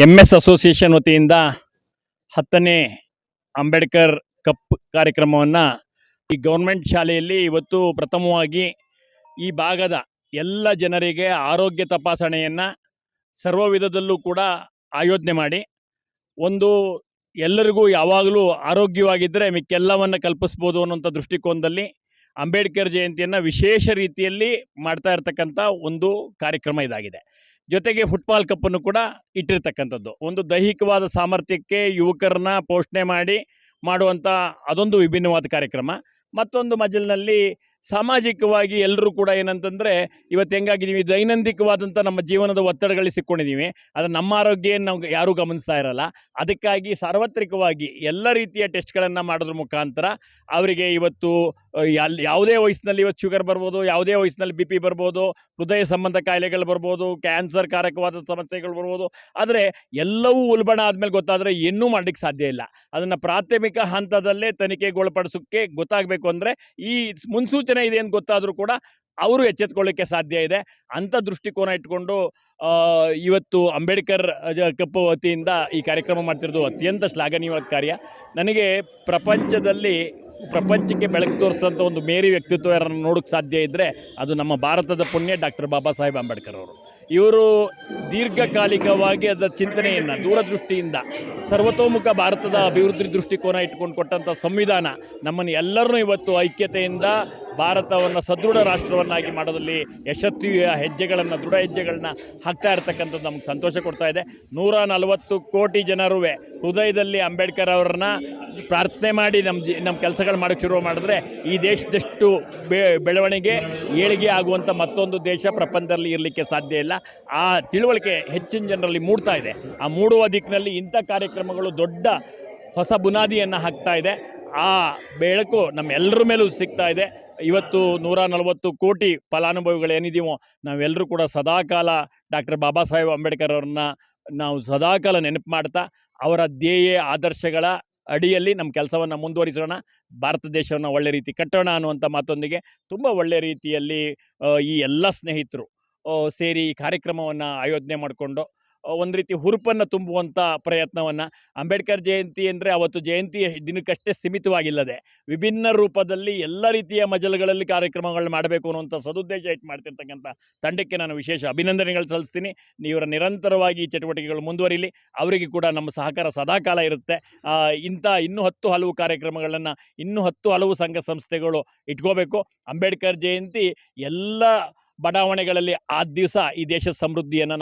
MS association ವತಿಯಿಂದ 10ನೇ Ambedkar cup ಕಾರ್ಯಕ್ರಮವನ್ನು ಈ ಗೌರ್ಮೆಂಟ್ ಶಾಲೆಯಲ್ಲಿ ಇವತ್ತು ಪ್ರಥಮವಾಗಿ ಈ ಭಾಗದ ಎಲ್ಲ ಜನರಿಗೆ ಆರೋಗ್ಯ ತಪಾಸಣೆಯನ್ನು ಸರ್ವ ವಿಧದಲ್ಲೂ ಕೂಡ ಆಯೋಜನೆ ಮಾಡಿ ಒಂದು ಎಲ್ಲರಿಗೂ ಯಾವಾಗಲೂ ಆರೋಗ್ಯವಾಗಿದ್ದರೆ ಮಿಕ್ಕೆಲ್ಲವನ್ನು ಕಲ್ಪಿಸ್ಬೋದು ಅನ್ನೋಂಥ ದೃಷ್ಟಿಕೋನದಲ್ಲಿ ಅಂಬೇಡ್ಕರ್ ಜಯಂತಿಯನ್ನು ವಿಶೇಷ ರೀತಿಯಲ್ಲಿ ಮಾಡ್ತಾ ಇರತಕ್ಕಂಥ ಒಂದು ಕಾರ್ಯಕ್ರಮ ಇದಾಗಿದೆ. ಜೊತೆಗೆ ಫುಟ್ಬಾಲ್ ಕಪ್ಪನ್ನು ಕೂಡ ಇಟ್ಟಿರ್ತಕ್ಕಂಥದ್ದು ಒಂದು ದೈಹಿಕವಾದ ಸಾಮರ್ಥ್ಯಕ್ಕೆ ಯುವಕರನ್ನ ಪೋಷಣೆ ಮಾಡುವಂಥ ಅದೊಂದು ವಿಭಿನ್ನವಾದ ಕಾರ್ಯಕ್ರಮ. ಮತ್ತೊಂದು ಮಜಲಿನಲ್ಲಿ ಸಾಮಾಜಿಕವಾಗಿ ಎಲ್ಲರೂ ಕೂಡ ಏನಂತಂದರೆ ಇವತ್ತು ಹೆಂಗಾಗಿದ್ದೀವಿ, ದೈನಂದಿಕವಾದಂಥ ನಮ್ಮ ಜೀವನದ ಒತ್ತಡಗಳಿಗೆ ಸಿಕ್ಕೊಂಡಿದ್ದೀವಿ. ಆದರೆ ನಮ್ಮ ಆರೋಗ್ಯ ನಾವು ಯಾರೂ ಗಮನಿಸ್ತಾ ಇರಲ್ಲ. ಅದಕ್ಕಾಗಿ ಸಾರ್ವತ್ರಿಕವಾಗಿ ಎಲ್ಲ ರೀತಿಯ ಟೆಸ್ಟ್ಗಳನ್ನು ಮಾಡೋದ್ರ ಮುಖಾಂತರ ಅವರಿಗೆ ಇವತ್ತು ಯಾವುದೇ ವಯಸ್ಸಿನಲ್ಲಿ ಇವತ್ತು ಶುಗರ್ ಬರ್ಬೋದು, ಯಾವುದೇ ವಯಸ್ಸಿನಲ್ಲಿ BP ಬರ್ಬೋದು, ಹೃದಯ ಸಂಬಂಧ ಕಾಯಿಲೆಗಳು ಬರ್ಬೋದು, ಕ್ಯಾನ್ಸರ್ ಕಾರಕವಾದ ಸಮಸ್ಯೆಗಳು ಬರ್ಬೋದು. ಆದರೆ ಎಲ್ಲವೂ ಉಲ್ಬಣ ಆದಮೇಲೆ ಗೊತ್ತಾದರೆ ಏನೂ ಮಾಡಲಿಕ್ಕೆ ಸಾಧ್ಯ ಇಲ್ಲ. ಅದನ್ನು ಪ್ರಾಥಮಿಕ ಹಂತದಲ್ಲೇ ತನಿಖೆಗೊಳಪಡಿಸೋಕ್ಕೆ ಗೊತ್ತಾಗಬೇಕು ಅಂದರೆ ಈ ಮುನ್ಸೂಚನೆ ಇದೆ ಅಂತ ಗೊತ್ತಾದರೂ ಕೂಡ ಅವರು ಎಚ್ಚೆತ್ಕೊಳ್ಳಿಕ್ಕೆ ಸಾಧ್ಯ ಇದೆ. ಅಂಥ ದೃಷ್ಟಿಕೋನ ಇಟ್ಕೊಂಡು ಇವತ್ತು ಅಂಬೇಡ್ಕರ್ ಕಪ್ ವತಿಯಿಂದ ಈ ಕಾರ್ಯಕ್ರಮ ಮಾಡ್ತಿರೋದು ಅತ್ಯಂತ ಶ್ಲಾಘನೀಯವಾದ ಕಾರ್ಯ. ನನಗೆ ಪ್ರಪಂಚಕ್ಕೆ ಬೆಳಕು ತೋರಿಸಿದಂಥ ಒಂದು ಮೇರಿ ವ್ಯಕ್ತಿತ್ವ ಯಾರನ್ನು ನೋಡೋಕ್ಕೆ ಸಾಧ್ಯ ಇದ್ದರೆ ಅದು ನಮ್ಮ ಭಾರತದ ಪುಣ್ಯ ಡಾಕ್ಟರ್ ಬಾಬಾ ಸಾಹೇಬ್ ಅಂಬೇಡ್ಕರ್ ಅವರು. ಇವರು ದೀರ್ಘಕಾಲಿಕವಾಗಿ ಅದರ ಚಿಂತನೆಯನ್ನು ದೂರದೃಷ್ಟಿಯಿಂದ ಸರ್ವತೋಮುಖ ಭಾರತದ ಅಭಿವೃದ್ಧಿ ದೃಷ್ಟಿಕೋನ ಇಟ್ಕೊಂಡು ಕೊಟ್ಟಂಥ ಸಂವಿಧಾನ ನಮ್ಮನ್ನು ಎಲ್ಲರನ್ನೂ ಇವತ್ತು ಐಕ್ಯತೆಯಿಂದ ಭಾರತವನ್ನು ಸದೃಢ ರಾಷ್ಟ್ರವನ್ನಾಗಿ ಮಾಡೋದಲ್ಲಿ ಯಶಸ್ವಿಯ ಹೆಜ್ಜೆಗಳನ್ನು ದೃಢ ಹೆಜ್ಜೆಗಳನ್ನ ಹಾಕ್ತಾ ಇರ್ತಕ್ಕಂಥದ್ದು ನಮ್ಗೆ ಸಂತೋಷ ಕೊಡ್ತಾ ಇದೆ. 140 ಕೋಟಿ ಜನರೂ ಹೃದಯದಲ್ಲಿ ಅಂಬೇಡ್ಕರ್ ಅವರನ್ನ ಪ್ರಾರ್ಥನೆ ಮಾಡಿ ನಮ್ಮ ಕೆಲಸಗಳು ಮಾಡೋಕ್ಕೆ ಶುರು ಮಾಡಿದ್ರೆ ಈ ದೇಶದಷ್ಟು ಬೆಳವಣಿಗೆ ಏಳಿಗೆ ಆಗುವಂಥ ಮತ್ತೊಂದು ದೇಶ ಪ್ರಪಂಚದಲ್ಲಿ ಇರಲಿಕ್ಕೆ ಸಾಧ್ಯ ಇಲ್ಲ. ಆ ತಿಳುವಳಿಕೆ ಹೆಚ್ಚಿನ ಜನರಲ್ಲಿ ಮೂಡ್ತಾ ಇದೆ. ಆ ಮೂಡುವ ದಿಕ್ಕಿನಲ್ಲಿ ಇಂಥ ಕಾರ್ಯಕ್ರಮಗಳು ದೊಡ್ಡ ಹೊಸ ಬುನಾದಿಯನ್ನು ಹಾಕ್ತಾ ಇದೆ. ಆ ಬೆಳಕು ನಮ್ಮೆಲ್ಲರ ಮೇಲೂ ಸಿಗ್ತಾ ಇದೆ. ಇವತ್ತು 140 ಕೋಟಿ ಫಲಾನುಭವಿಗಳು ಏನಿದ್ದೀವೋ ನಾವೆಲ್ಲರೂ ಕೂಡ ಸದಾಕಾಲ ಡಾಕ್ಟರ್ ಬಾಬಾ ಸಾಹೇಬ್ ಅಂಬೇಡ್ಕರ್ ಅವ್ರನ್ನ ನಾವು ಸದಾಕಾಲ ನೆನಪು ಮಾಡ್ತಾ ಅವರ ಧ್ಯೇಯ ಆದರ್ಶಗಳ ಅಡಿಯಲ್ಲಿ ನಮ್ಮ ಕೆಲಸವನ್ನು ಮುಂದುವರಿಸೋಣ, ಭಾರತ ದೇಶವನ್ನು ಒಳ್ಳೆ ರೀತಿ ಕಟ್ಟೋಣ ಅನ್ನುವಂಥ ಮಾತೊಂದಿಗೆ ತುಂಬ ಒಳ್ಳೆಯ ರೀತಿಯಲ್ಲಿ ಈ ಎಲ್ಲ ಸ್ನೇಹಿತರು ಸೇರಿ ಈ ಕಾರ್ಯಕ್ರಮವನ್ನು ಆಯೋಜನೆ ಮಾಡಿಕೊಂಡು ಒಂದು ರೀತಿ ಹುರುಪನ್ನು ತುಂಬುವಂಥ ಪ್ರಯತ್ನವನ್ನು, ಅಂಬೇಡ್ಕರ್ ಜಯಂತಿ ಅಂದರೆ ಅವತ್ತು ಜಯಂತಿ ದಿನಕ್ಕಷ್ಟೇ ಸೀಮಿತವಾಗಿಲ್ಲದೆ ವಿಭಿನ್ನ ರೂಪದಲ್ಲಿ ಎಲ್ಲ ರೀತಿಯ ಮಜಲುಗಳಲ್ಲಿ ಕಾರ್ಯಕ್ರಮಗಳು ಮಾಡಬೇಕು ಅನ್ನುವಂಥ ಸದುದ್ದೇಶ ಇಟ್ಟು ಮಾಡ್ತಿರ್ತಕ್ಕಂಥ ತಂಡಕ್ಕೆ ನಾನು ವಿಶೇಷ ಅಭಿನಂದನೆಗಳು ಸಲ್ಲಿಸ್ತೀನಿ. ಇವರ ನಿರಂತರವಾಗಿ ಈ ಚಟುವಟಿಕೆಗಳು ಮುಂದುವರಿಲಿ, ಅವರಿಗೆ ಕೂಡ ನಮ್ಮ ಸಹಕಾರ ಸದಾಕಾಲ ಇರುತ್ತೆ. ಇನ್ನೂ 10 ಹಲವು ಕಾರ್ಯಕ್ರಮಗಳನ್ನು ಇನ್ನೂ 10 ಹಲವು ಸಂಘ ಸಂಸ್ಥೆಗಳು ಇಟ್ಕೋಬೇಕು. ಅಂಬೇಡ್ಕರ್ ಜಯಂತಿ ಎಲ್ಲ ಬಡಾವಣೆಗಳಲ್ಲಿ ಆ ದಿವಸ ಈ ದೇಶದ ಸಮೃದ್ಧಿಯನ್ನು